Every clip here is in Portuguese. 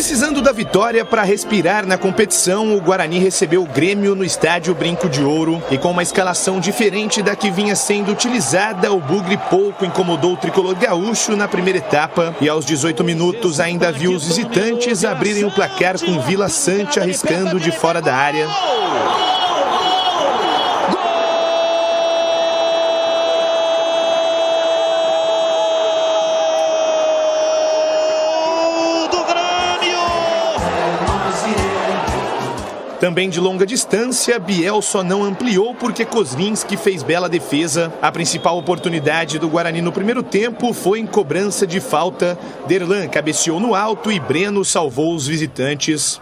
Precisando da vitória para respirar na competição, o Guarani recebeu o Grêmio no estádio Brinco de Ouro e com uma escalação diferente da que vinha sendo utilizada, o Bugre pouco incomodou o tricolor gaúcho na primeira etapa e aos 18 minutos ainda viu os visitantes abrirem o placar com Vila Sante arriscando de fora da área. Também de longa distância, Biel só não ampliou porque Kozlinski fez bela defesa. A principal oportunidade do Guarani no primeiro tempo foi em cobrança de falta. Derlan cabeceou no alto e Breno salvou os visitantes.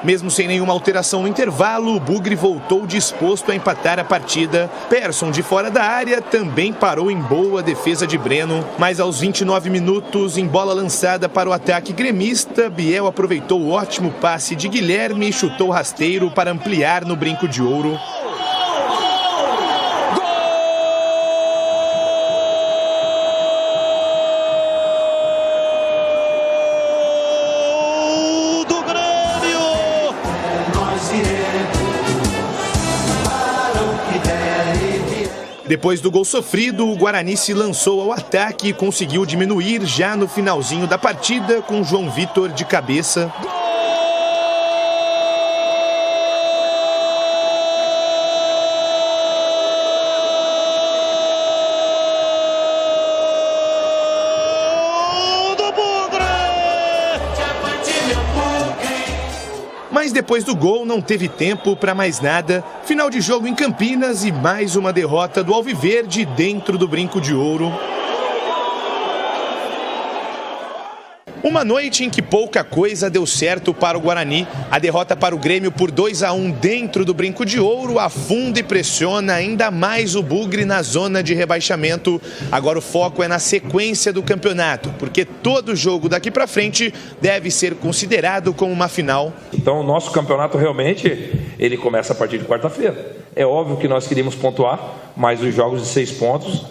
Mesmo sem nenhuma alteração no intervalo, o Bugre voltou disposto a empatar a partida. Persson, de fora da área, também parou em boa defesa de Breno. Mas aos 29 minutos, em bola lançada para o ataque gremista, Biel aproveitou o ótimo passe de Guilherme e chutou rasteiro para ampliar no Brinco de Ouro. Depois do gol sofrido, o Guarani se lançou ao ataque e conseguiu diminuir já no finalzinho da partida com João Vitor de cabeça. Mas depois do gol não teve tempo para mais nada. Final de jogo em Campinas e mais uma derrota do Alviverde dentro do Brinco de Ouro. Uma noite em que pouca coisa deu certo para o Guarani. A derrota para o Grêmio por 2-1 dentro do Brinco de Ouro afunda e pressiona ainda mais o Bugre na zona de rebaixamento. Agora o foco é na sequência do campeonato, porque todo jogo daqui para frente deve ser considerado como uma final. Então o nosso campeonato realmente, ele começa a partir de quarta-feira. É óbvio que nós queríamos pontuar, mas os jogos de 6 pontos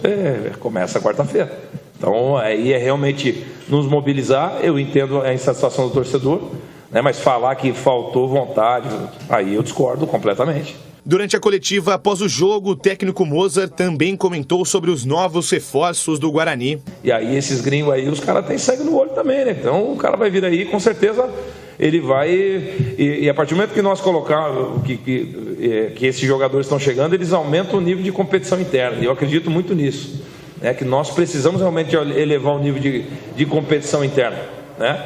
começa quarta-feira. Então aí é realmente nos mobilizar. Eu entendo a insatisfação do torcedor, né, mas falar que faltou vontade, aí eu discordo completamente. Durante a coletiva após o jogo, o técnico Mozart também comentou sobre os novos reforços do Guarani. E aí esses gringos aí, os caras têm sangue no olho também, né? Então o cara vai vir aí, com certeza ele vai... E a partir do momento que nós colocarmos que esses jogadores estão chegando, eles aumentam o nível de competição interna. E eu acredito muito nisso. Que nós precisamos realmente elevar o nível de competição interna, né?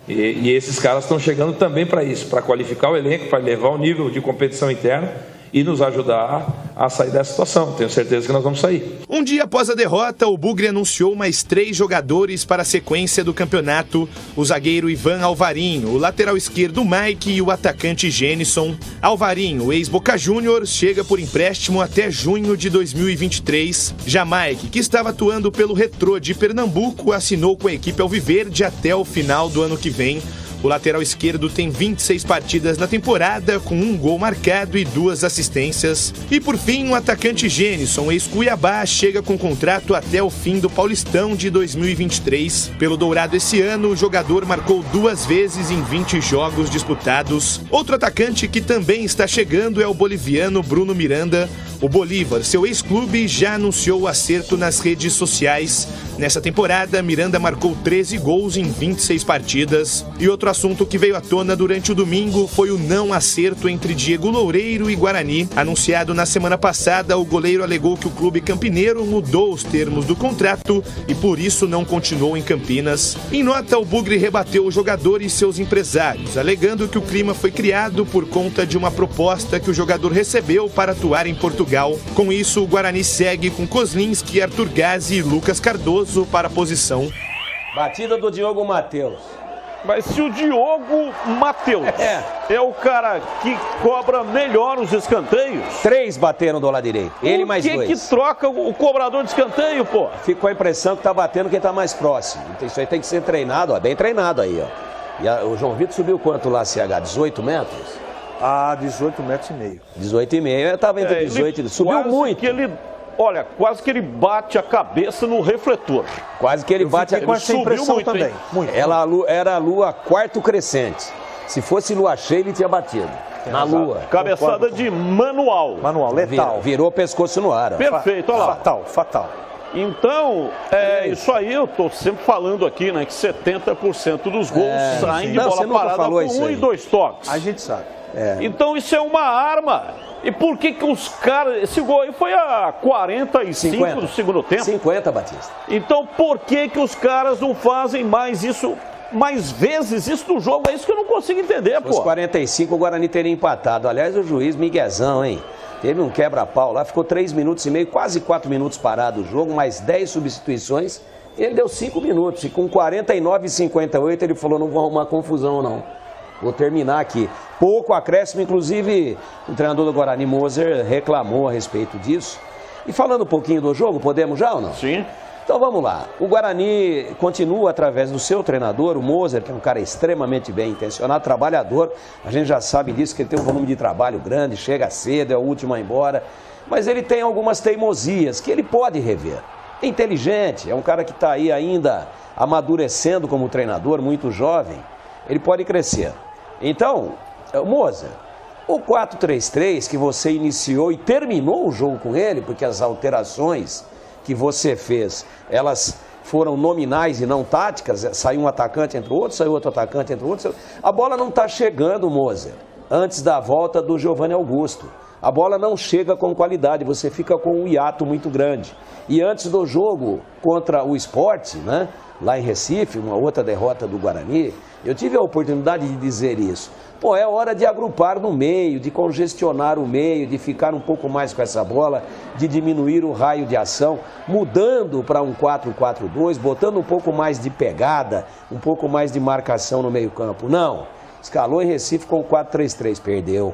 E esses caras estão chegando também para isso, para qualificar o elenco, para elevar o nível de competição interna e nos ajudar a sair dessa situação. Tenho certeza que nós vamos sair. Um dia após a derrota, o Bugre anunciou mais 3 jogadores para a sequência do campeonato. O zagueiro Ivan Alvarinho, o lateral esquerdo Mike e o atacante Jenison. Alvarinho, ex-Boca Juniors, chega por empréstimo até junho de 2023. Já Mike, que estava atuando pelo Retrô de Pernambuco, assinou com a equipe Alviverde até o final do ano que vem. O lateral esquerdo tem 26 partidas na temporada, com 1 gol marcado e 2 assistências. E por fim, o atacante Jenison, ex-Cuiabá, chega com contrato até o fim do Paulistão de 2023. Pelo Dourado esse ano, o jogador marcou 2 vezes em 20 jogos disputados. Outro atacante que também está chegando é o boliviano Bruno Miranda. O Bolívar, seu ex-clube, já anunciou o acerto nas redes sociais. Nessa temporada, Miranda marcou 13 gols em 26 partidas. E outro assunto que veio à tona durante o domingo foi o não acerto entre Diego Loureiro e Guarani. Anunciado na semana passada, o goleiro alegou que o clube campineiro mudou os termos do contrato e por isso não continuou em Campinas. Em nota, o Bugre rebateu o jogador e seus empresários, alegando que o clima foi criado por conta de uma proposta que o jogador recebeu para atuar em Portugal. Com isso, o Guarani segue com Kozlinski, Arthur Gazzi e Lucas Cardoso para a posição. Batida do Diogo Matheus. Mas se o Diogo Matheus é o cara que cobra melhor os escanteios... 3 bateram do lado direito, ele mais 2. Por que troca o cobrador de escanteio, pô? Ficou a impressão que tá batendo quem tá mais próximo. Isso aí tem que ser treinado, ó, bem treinado aí, ó. E o João Vitor subiu quanto lá, CH? 18 metros? 18 metros e meio. 18,5, eu tava entre 18 e... Subiu muito. Que ele olha, quase que ele bate a cabeça no refletor. Quase que ele bate a cabeça. Subiu muito também. Era a lua quarto crescente. Se fosse lua cheia, ele tinha batido. Na lua. Cabeçada de manual. Manual, letal. Virou o pescoço no ar. Ó. Perfeito, olha lá. Fatal. Então, isso aí eu tô sempre falando aqui, né? Que 70% dos gols saem de bola parada com 1 e 2 toques. A gente sabe. Então isso é uma arma. E por que os caras... Esse gol aí foi a 45 do segundo tempo. 50, Batista. Então por que os caras não fazem mais isso... mais vezes isso no jogo? É isso que eu não consigo entender, pô. Os 45 o Guarani teria empatado. Aliás, o juiz miguezão, hein? Teve um quebra-pau lá, ficou 3 minutos e meio, quase 4 minutos parado o jogo, mais 10 substituições. Ele deu 5 minutos e com 49 e 58 ele falou, não vou arrumar confusão não. Vou terminar aqui. Pouco acréscimo, inclusive o treinador do Guarani, Moser, reclamou a respeito disso. E falando um pouquinho do jogo, podemos já ou não? Sim. Então vamos lá, o Guarani continua através do seu treinador, o Moser, que é um cara extremamente bem intencionado, trabalhador, a gente já sabe disso, que ele tem um volume de trabalho grande, chega cedo, é o último a ir embora, mas ele tem algumas teimosias que ele pode rever. É inteligente, é um cara que está aí ainda amadurecendo como treinador, muito jovem, ele pode crescer. Então, Moser, o 4-3-3 que você iniciou e terminou o jogo com ele, porque as alterações que você fez, elas foram nominais e não táticas, saiu um atacante entre o outro, saiu outro atacante entre o outro, a bola não está chegando, Moser, antes da volta do Giovanni Augusto, a bola não chega com qualidade, você fica com um hiato muito grande, e antes do jogo contra o Sport, né, lá em Recife, uma outra derrota do Guarani, eu tive a oportunidade de dizer isso. Pô, é hora de agrupar no meio, de congestionar o meio, de ficar um pouco mais com essa bola, de diminuir o raio de ação, mudando para um 4-4-2, botando um pouco mais de pegada, um pouco mais de marcação no meio-campo. Não, escalou em Recife com o 4-3-3, perdeu.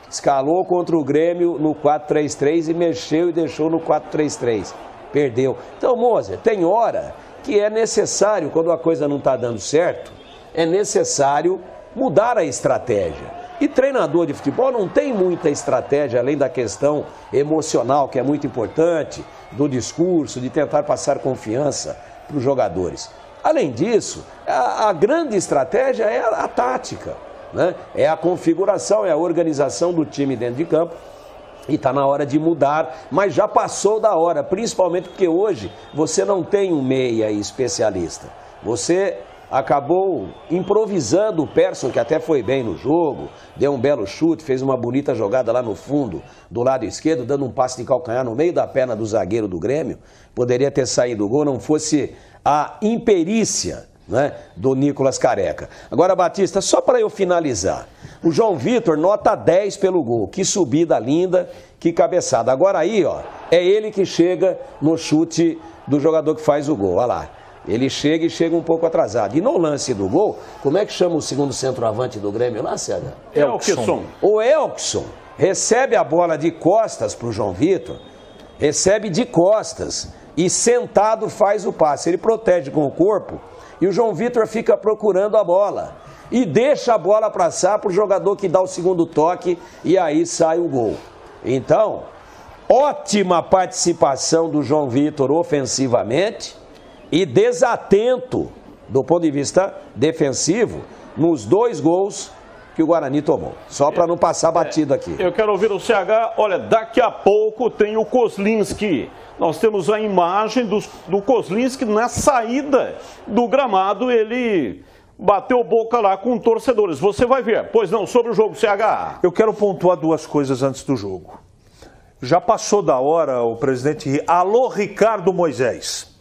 Escalou contra o Grêmio no 4-3-3 e mexeu e deixou no 4-3-3, perdeu. Então, Moser, tem hora que é necessário, quando a coisa não está dando certo, é necessário mudar a estratégia. E treinador de futebol não tem muita estratégia, além da questão emocional, que é muito importante, do discurso, de tentar passar confiança para os jogadores. Além disso, a grande estratégia é a tática, né? É a configuração, é a organização do time dentro de campo. E está na hora de mudar, mas já passou da hora, principalmente porque hoje você não tem um meia especialista. Você acabou improvisando o Persson, que até foi bem no jogo, deu um belo chute, fez uma bonita jogada lá no fundo, do lado esquerdo, dando um passe de calcanhar no meio da perna do zagueiro do Grêmio. Poderia ter saído o gol, não fosse a imperícia, né, do Nicolas Careca. Agora, Batista, só para eu finalizar, o João Vitor nota 10 pelo gol, que subida linda, que cabeçada. Agora aí, ó, é ele que chega no chute do jogador que faz o gol, olha lá. Ele chega e chega um pouco atrasado. E no lance do gol, como é que chama o segundo centroavante do Grêmio lá, César? Elkson. O Elkson recebe a bola de costas para o João Vitor, recebe de costas e sentado faz o passe. Ele protege com o corpo e o João Vitor fica procurando a bola. E deixa a bola passar para o jogador que dá o segundo toque e aí sai o gol. Então, ótima participação do João Vitor ofensivamente e desatento do ponto de vista defensivo nos 2 gols que o Guarani tomou. Só para não passar batido aqui. Eu quero ouvir o CH. Olha, daqui a pouco tem o Kozlinski. Nós temos a imagem do Kozlinski na saída do gramado. Ele bateu boca lá com torcedores. Você vai ver. Pois não, sobre o jogo, CH. Eu quero pontuar 2 coisas antes do jogo. Já passou da hora o presidente... Alô, Ricardo Moisés.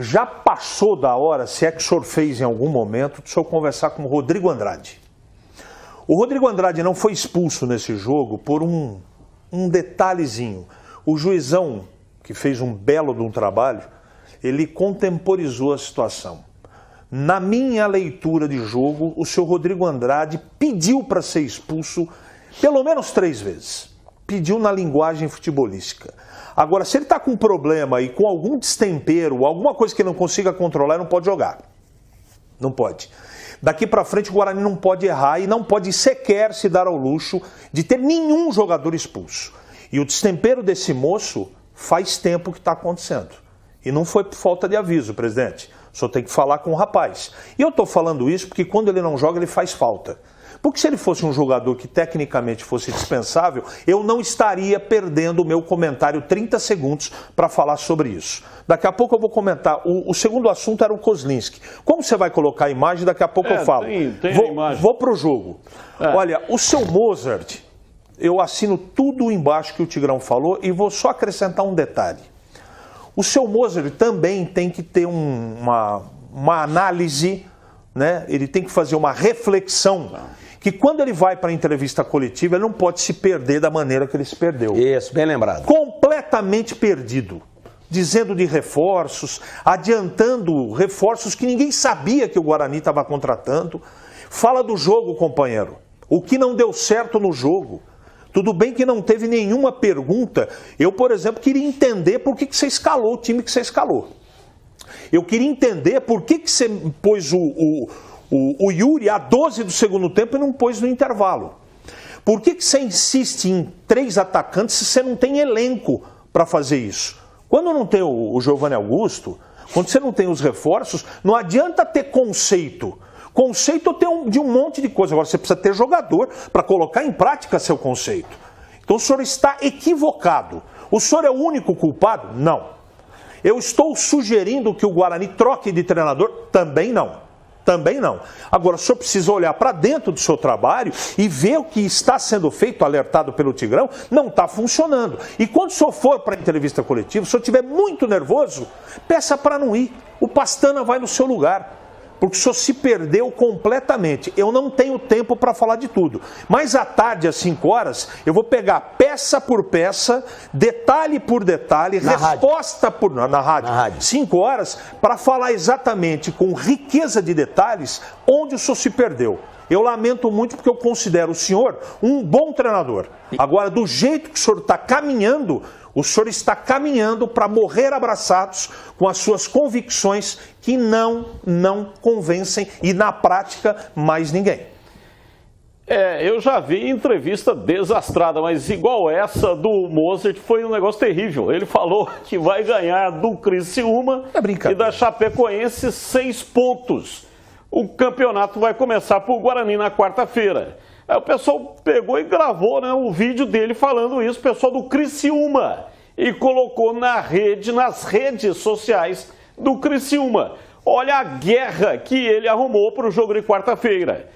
Já passou da hora, se é que o senhor fez em algum momento, de o senhor conversar com o Rodrigo Andrade. O Rodrigo Andrade não foi expulso nesse jogo por um detalhezinho. O juizão, que fez um belo de um trabalho, ele contemporizou a situação. Na minha leitura de jogo, o senhor Rodrigo Andrade pediu para ser expulso pelo menos 3 vezes. Pediu na linguagem futebolística. Agora, se ele está com um problema e com algum destempero, alguma coisa que ele não consiga controlar, ele não pode jogar. Não pode. Daqui para frente o Guarani não pode errar e não pode sequer se dar ao luxo de ter nenhum jogador expulso. E o destempero desse moço faz tempo que está acontecendo. E não foi por falta de aviso, presidente. O senhor tem que falar com o rapaz. E eu estou falando isso porque quando ele não joga, ele faz falta. Porque se ele fosse um jogador que tecnicamente fosse dispensável, eu não estaria perdendo o meu comentário 30 segundos para falar sobre isso. Daqui a pouco eu vou comentar. O segundo assunto era o Kozlinski. Como você vai colocar a imagem, daqui a pouco eu falo. Tem a imagem. Vou para o jogo. Olha, o seu Mozart, eu assino tudo embaixo que o Tigrão falou e vou só acrescentar um detalhe. O seu Mozart também tem que ter uma análise, né? Ele tem que fazer uma reflexão, que quando ele vai para a entrevista coletiva, ele não pode se perder da maneira que ele se perdeu. Isso, bem lembrado. Completamente perdido. Dizendo de reforços, adiantando reforços que ninguém sabia que o Guarani estava contratando. Fala do jogo, companheiro. O que não deu certo no jogo. Tudo bem que não teve nenhuma pergunta. Eu, por exemplo, queria entender por que você escalou o time que você escalou. Eu queria entender por que você pôs o Yuri a 12 do segundo tempo e não pôs no intervalo. Por que você insiste em 3 atacantes se você não tem elenco para fazer isso? Quando não tem o Giovanni Augusto, quando você não tem os reforços, não adianta ter conceito. Conceito tem de um monte de coisa. Agora você precisa ter jogador para colocar em prática seu conceito. Então o senhor está equivocado. O senhor é o único culpado? Não. Eu estou sugerindo que o Guarani troque de treinador? Também não. Também não. Agora, o senhor precisa olhar para dentro do seu trabalho e ver o que está sendo feito, alertado pelo Tigrão, não está funcionando. E quando o senhor for para a entrevista coletiva, se o senhor estiver muito nervoso, peça para não ir. O Pastana vai no seu lugar. Porque o senhor se perdeu completamente. Eu não tenho tempo para falar de tudo. Mas à tarde, às 5 horas, eu vou pegar peça por peça, detalhe por detalhe, resposta por... Na rádio. 5 horas, para falar exatamente, com riqueza de detalhes, onde o senhor se perdeu. Eu lamento muito porque eu considero o senhor um bom treinador. Agora, do jeito que o senhor está caminhando, o senhor está caminhando para morrer abraçados com as suas convicções que não convencem e, na prática, mais ninguém. Eu já vi entrevista desastrada, mas igual essa do Mozart foi um negócio terrível. Ele falou que vai ganhar do Criciúma e da Chapecoense 6 pontos. O campeonato vai começar por Guarani na quarta-feira. Aí o pessoal pegou e gravou, né, o vídeo dele falando isso, o pessoal do Criciúma, e colocou nas redes sociais do Criciúma. Olha a guerra que ele arrumou para o jogo de quarta-feira.